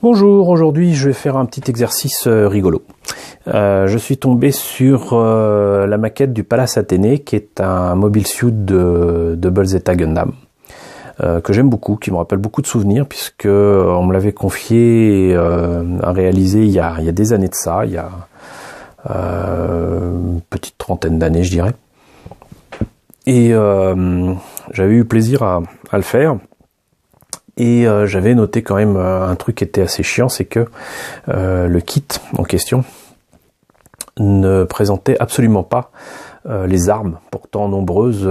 Bonjour, aujourd'hui je vais faire un petit exercice rigolo. Je suis tombé sur la maquette du Pallas Athénée, qui est un mobile suit de Double Zeta Gundam, que j'aime beaucoup, qui me rappelle beaucoup de souvenirs, puisque on me l'avait confié à réaliser il y a des années de ça, il y a une petite trentaine d'années je dirais. Et j'avais eu plaisir à le faire. Et j'avais noté quand même un truc qui était assez chiant, c'est que le kit en question ne présentait absolument pas les armes, pourtant nombreuses,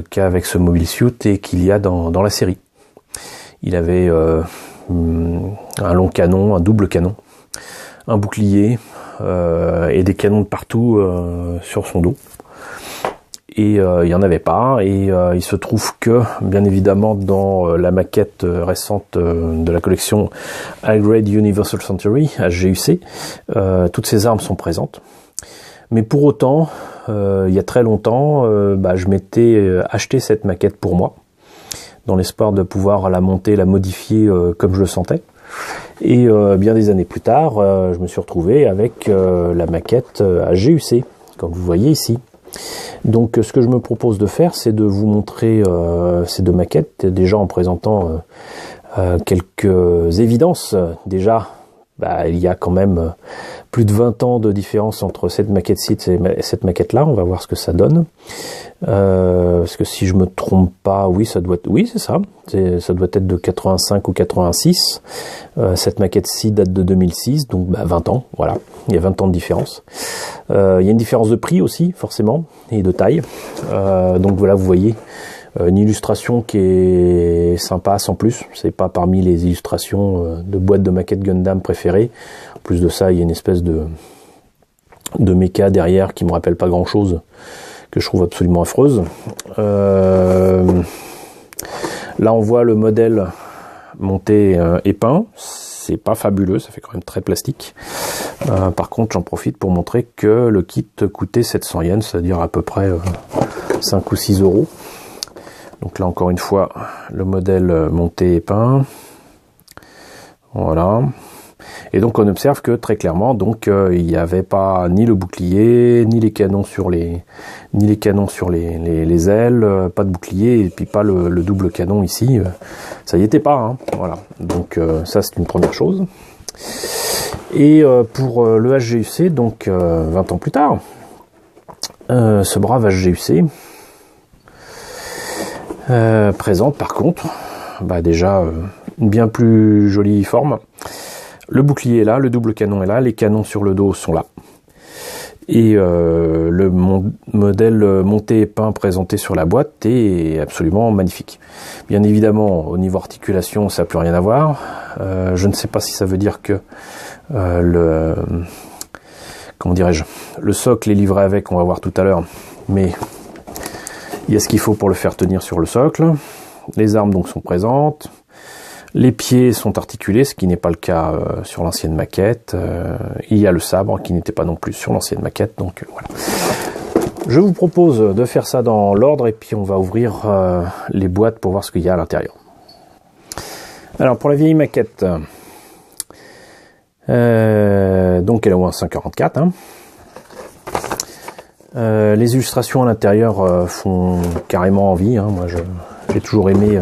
qu'avec ce mobile suit et qu'il y a dans la série. Il avait un long canon, un double canon, un bouclier et des canons de partout sur son dos. Et il n'y en avait pas, et il se trouve que, bien évidemment, dans la maquette récente de la collection High Grade Universal Century, HGUC, toutes ces armes sont présentes. Mais pour autant, il y a très longtemps, je m'étais acheté cette maquette pour moi, dans l'espoir de pouvoir la monter, la modifier comme je le sentais. Et bien des années plus tard, je me suis retrouvé avec la maquette HGUC, comme vous voyez ici. Donc ce que je me propose de faire, c'est de vous montrer ces deux maquettes, déjà en présentant quelques évidences. Déjà, il y a quand même plus de 20 ans de différence entre cette maquette-ci et cette maquette-là. On va voir ce que ça donne. Parce que si je me trompe pas, oui, ça doit être, oui, c'est ça. Ça doit être de 85 ou 86. Cette maquette-ci date de 2006, donc 20 ans, voilà. Il y a 20 ans de différence. Il y a une différence de prix aussi, forcément, et de taille. Donc voilà, vous voyez une illustration qui est sympa, sans plus. C'est pas parmi les illustrations de boîtes de maquettes Gundam préférées. En plus de ça, il y a une espèce de méca derrière qui me rappelle pas grand-chose, que je trouve absolument affreuse. Là, on voit le modèle monté et peint. C'est pas fabuleux, ça fait quand même très plastique. Par contre, j'en profite pour montrer que le kit coûtait 700 yens, c'est-à-dire à peu près 5 ou 6 euros. Donc là, encore une fois, le modèle monté et peint. Voilà. Et donc, on observe que très clairement, donc il n'y avait pas ni le bouclier, ni les canons sur les ailes, pas de bouclier, et puis pas le double canon ici. Ça y était pas, hein. Voilà. Donc ça, c'est une première chose. Et pour le HGUC, donc 20 ans plus tard, ce brave HGUC présente par contre déjà une bien plus jolie forme. Le bouclier est là, le double canon est là, les canons sur le dos sont là. Et le modèle monté et peint présenté sur la boîte est absolument magnifique. Bien évidemment, au niveau articulation, ça n'a plus rien à voir. Je ne sais pas si ça veut dire que le socle est livré avec, on va voir tout à l'heure, mais il y a ce qu'il faut pour le faire tenir sur le socle. Les armes donc sont présentes. Les pieds sont articulés, ce qui n'est pas le cas sur l'ancienne maquette. Il y a le sabre qui n'était pas non plus sur l'ancienne maquette. Donc voilà. Je vous propose de faire ça dans l'ordre et puis on va ouvrir les boîtes pour voir ce qu'il y a à l'intérieur. Alors pour la vieille maquette, donc elle est au moins 144. Hein. Les illustrations à l'intérieur font carrément envie. Hein. Moi j'ai toujours aimé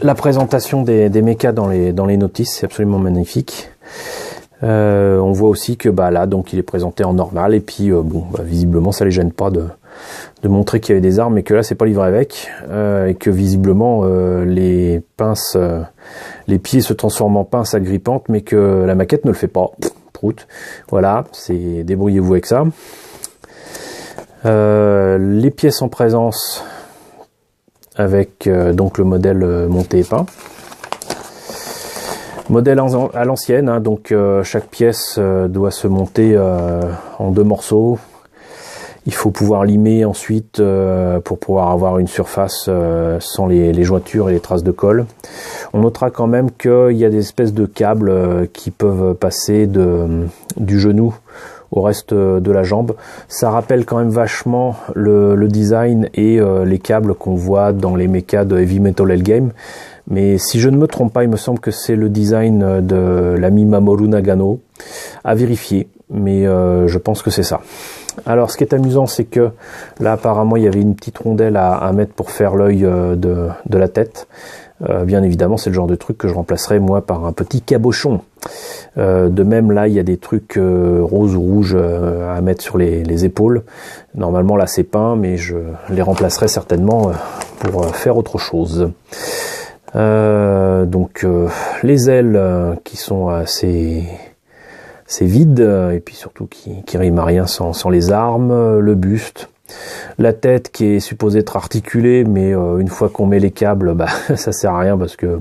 la présentation des mechas dans les notices, c'est absolument magnifique. On voit aussi que là donc il est présenté en normal et puis visiblement ça les gêne pas de montrer qu'il y avait des armes et que là c'est pas livré avec et que visiblement les pinces, les pieds se transforment en pinces agrippantes mais que la maquette ne le fait pas. Prout. Voilà, c'est débrouillez-vous avec ça. Les pièces en présence avec donc le modèle monté et peint. Modèle à l'ancienne, hein, donc chaque pièce doit se monter en 2 morceaux. Il faut pouvoir limer ensuite pour pouvoir avoir une surface sans les jointures et les traces de colle. On notera quand même qu'il y a des espèces de câbles qui peuvent passer du genou au reste de la jambe. Ça rappelle quand même vachement le design et les câbles qu'on voit dans les mechas de Heavy Metal Hellgame, Mais si je ne me trompe pas, il me semble que c'est le design de l'ami Mamoru Nagano, à vérifier, mais je pense que c'est ça. Alors ce qui est amusant, c'est que là apparemment il y avait une petite rondelle à mettre pour faire l'œil de la tête. Bien évidemment, c'est le genre de truc que je remplacerais moi par un petit cabochon. De même, là, il y a des trucs roses ou rouges à mettre sur les épaules. Normalement, là, c'est peint, mais je les remplacerai certainement pour faire autre chose. Donc, les ailes qui sont assez vides, et puis surtout qui riment à rien sans les armes, le buste. La tête qui est supposée être articulée, mais une fois qu'on met les câbles, bah, ça sert à rien parce que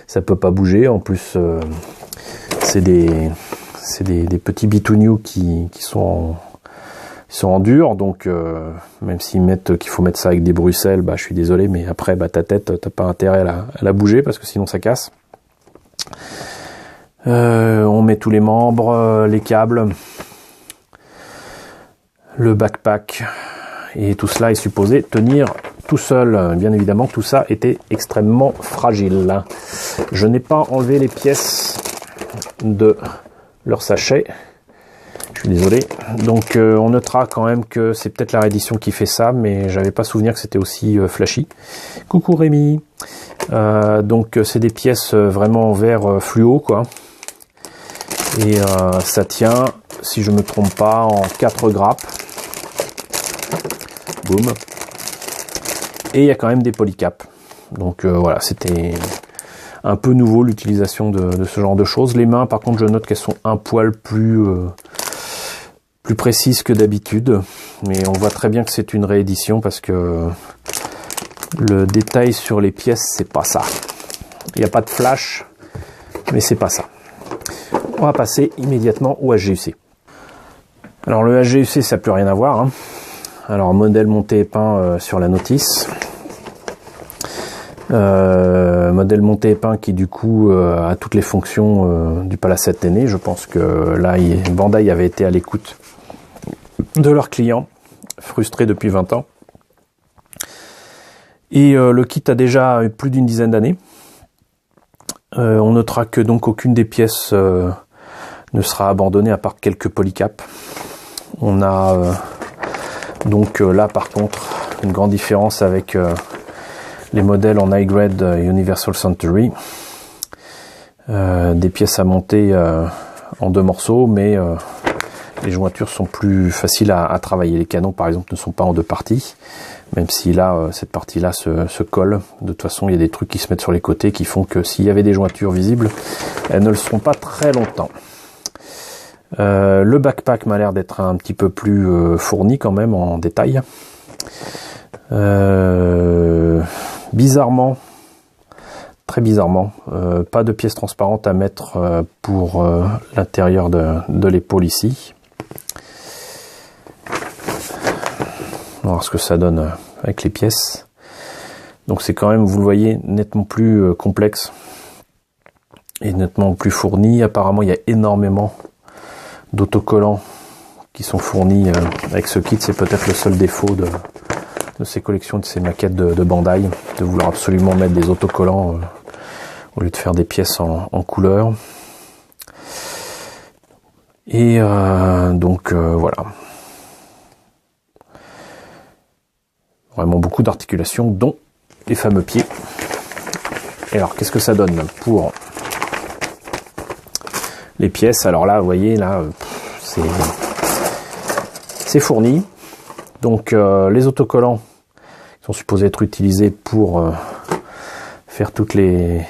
ça peut pas bouger. En plus, c'est des petits bitounious qui sont en dur, donc même s'ils mettent qu'il faut mettre ça avec des Bruxelles, bah je suis désolé, mais après bah ta tête, t'as pas intérêt à la bouger parce que sinon ça casse. On met tous les membres, les câbles, le backpack, et tout cela est supposé tenir tout seul. Bien évidemment, tout ça était extrêmement fragile. Je n'ai pas enlevé les pièces de leur sachet. Je suis désolé. Donc on notera quand même que c'est peut-être la réédition qui fait ça, mais j'avais pas souvenir que c'était aussi flashy. Coucou Rémi. Donc c'est des pièces vraiment en verre fluo, quoi. Et ça tient, si je me trompe pas, en 4 grappes. Boum. Et il y a quand même des polycaps. Donc voilà, c'était un peu nouveau l'utilisation de ce genre de choses. Les mains, par contre, je note qu'elles sont un poil plus précises que d'habitude. Mais on voit très bien que c'est une réédition parce que le détail sur les pièces, c'est pas ça. Il n'y a pas de flash, mais c'est pas ça. On va passer immédiatement au HGUC. Alors le HGUC, ça n'a plus rien à voir, hein. Alors modèle monté et peint sur la notice. Modèle monté et peint qui du coup a toutes les fonctions du Pallas Athénée. Je pense que là Bandai avait été à l'écoute de leurs clients, frustrés depuis 20 ans. Et le kit a déjà plus d'une dizaine d'années. On notera que donc aucune des pièces ne sera abandonnée à part quelques polycaps. On a donc là par contre une grande différence avec les modèles en high grade Universal Century. Des pièces à monter en 2 morceaux, mais les jointures sont plus faciles à travailler. Les canons par exemple ne sont pas en 2 parties, même si là cette partie là se colle. De toute façon il y a des trucs qui se mettent sur les côtés qui font que s'il y avait des jointures visibles, elles ne le seront pas très longtemps. Le backpack m'a l'air d'être un petit peu plus fourni quand même en détail. Bizarrement, très bizarrement, pas de pièces transparentes à mettre pour l'intérieur de l'épaule ici. On va voir ce que ça donne avec les pièces. Donc c'est quand même, vous le voyez, nettement plus complexe et nettement plus fourni. Apparemment il y a énormément d'autocollants qui sont fournis avec ce kit. C'est peut-être le seul défaut de ces collections, de ces maquettes de Bandai, de vouloir absolument mettre des autocollants au lieu de faire des pièces en couleur. Et donc voilà. Vraiment beaucoup d'articulations, dont les fameux pieds. Et alors, qu'est-ce que ça donne pour les pièces? Alors là, vous voyez, là, c'est fourni. Donc, les autocollants sont supposés être utilisés pour faire toutes les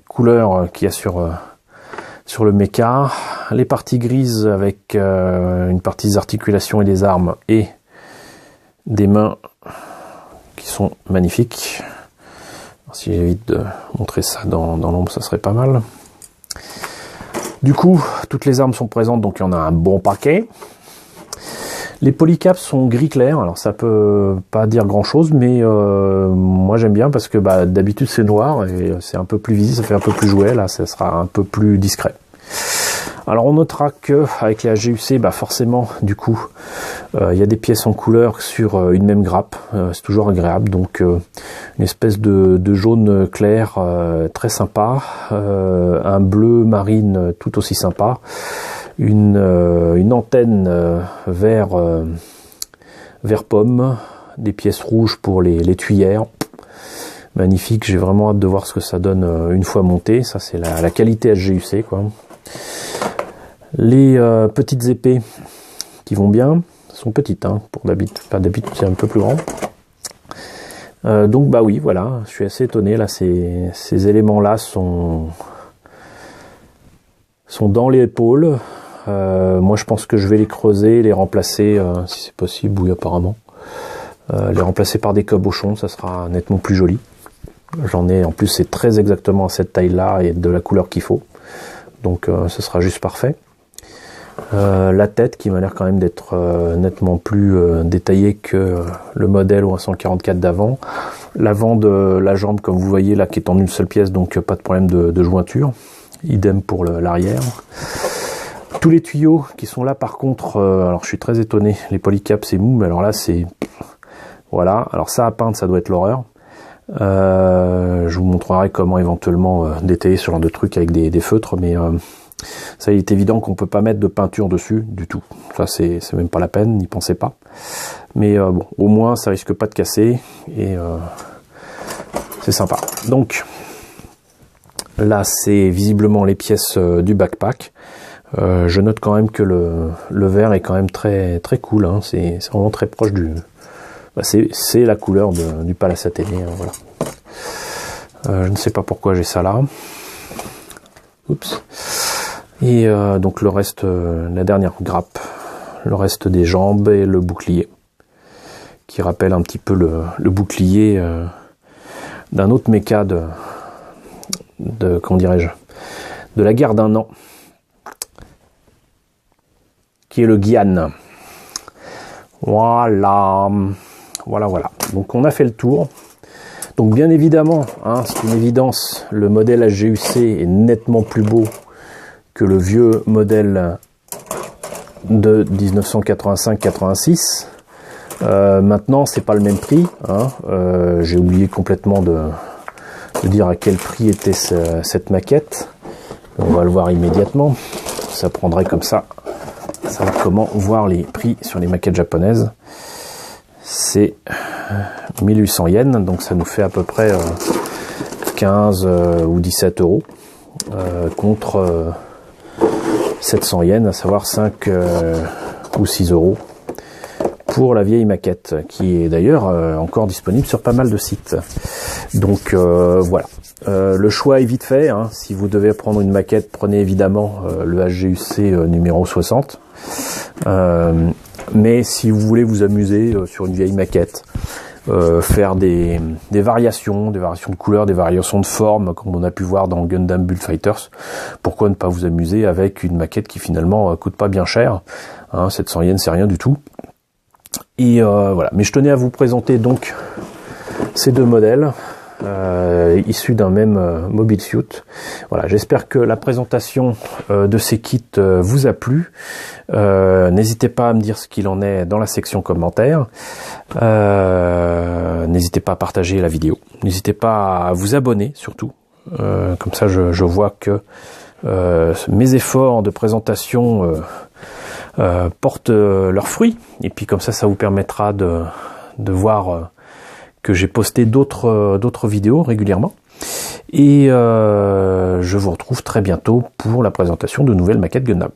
couleurs qu'il y a sur le mecha. Les parties grises avec une partie des articulations et des armes et des mains qui sont magnifiques. Alors, si j'évite de montrer ça dans l'ombre, ça serait pas mal. Du coup, toutes les armes sont présentes, donc il y en a un bon paquet. Les polycaps sont gris clair, alors ça peut pas dire grand chose, mais moi j'aime bien parce que d'habitude c'est noir et c'est un peu plus visible, ça fait un peu plus jouet, là ça sera un peu plus discret. Alors on notera que avec les HGUC, forcément du coup Il y a des pièces en couleur sur une même grappe, c'est toujours agréable. Donc une espèce de jaune clair très sympa, un bleu marine tout aussi sympa, une antenne vert pomme, des pièces rouges pour les tuyères. Magnifique, j'ai vraiment hâte de voir ce que ça donne une fois monté. Ça c'est la qualité SGUC quoi. Les petites épées qui vont bien, sont petites hein, pour d'habitude, pas d'habitude c'est un peu plus grand. Donc bah oui voilà, je suis assez étonné là, ces éléments là sont dans l'épaule. Moi je pense que je vais les creuser, les remplacer si c'est possible, oui apparemment. Les remplacer par des cabochons, ça sera nettement plus joli. J'en ai, en plus c'est très exactement à cette taille là et de la couleur qu'il faut. Donc ce sera juste parfait. La tête qui m'a l'air quand même d'être nettement plus détaillée que le modèle ou un 144 d'avant. L'avant de la jambe comme vous voyez là qui est en une seule pièce, donc pas de problème de jointure. Idem pour l'arrière. Tous les tuyaux qui sont là par contre, alors je suis très étonné, les polycaps c'est mou, mais alors là c'est... Voilà, alors ça à peindre ça doit être l'horreur. Je vous montrerai comment éventuellement détailler ce genre de truc avec des feutres, mais ça il est évident qu'on peut pas mettre de peinture dessus du tout. Ça c'est même pas la peine, n'y pensez pas. Mais bon, au moins ça risque pas de casser et c'est sympa. Donc là c'est visiblement les pièces du backpack. Je note quand même que le vert est quand même très cool. Hein. C'est vraiment très proche du... Bah c'est la couleur du Palace Athénée. Hein, voilà. Je ne sais pas pourquoi j'ai ça là. Oups. Et donc le reste, la dernière grappe, le reste des jambes et le bouclier, qui rappelle un petit peu le bouclier d'un autre méca de comment dirais-je, de la guerre d'un an, qui est le Gyan. Voilà. Donc on a fait le tour. Donc bien évidemment, hein, c'est une évidence, le modèle SGUC est nettement plus beau que le vieux modèle de 1985-86. Maintenant, c'est pas le même prix. Hein. J'ai oublié complètement de dire à quel prix était cette maquette. On va le voir immédiatement. Ça prendrait comme ça. Savoir comment voir les prix sur les maquettes japonaises. C'est 1800 yens, donc ça nous fait à peu près 15 ou 17 euros contre 700 yens, à savoir 5 ou 6 euros pour la vieille maquette, qui est d'ailleurs encore disponible sur pas mal de sites. Donc voilà, le choix est vite fait, hein. Si vous devez prendre une maquette, prenez évidemment le SGUC numéro 60. Mais si vous voulez vous amuser sur une vieille maquette, faire des variations de couleurs, des variations de forme, comme on a pu voir dans Gundam Build Fighters, pourquoi ne pas vous amuser avec une maquette qui finalement coûte pas bien cher, hein, 700 yens c'est rien du tout. Et voilà, mais je tenais à vous présenter donc ces deux modèles issus d'un même mobile suit. Voilà, j'espère que la présentation de ces kits vous a plu. N'hésitez pas à me dire ce qu'il en est dans la section commentaires. N'hésitez pas à partager la vidéo. N'hésitez pas à vous abonner surtout. Comme ça je vois que mes efforts de présentation portent leurs fruits. Et puis comme ça vous permettra de voir que j'ai posté d'autres vidéos régulièrement. Et je vous retrouve très bientôt pour la présentation de nouvelles maquettes Gundam.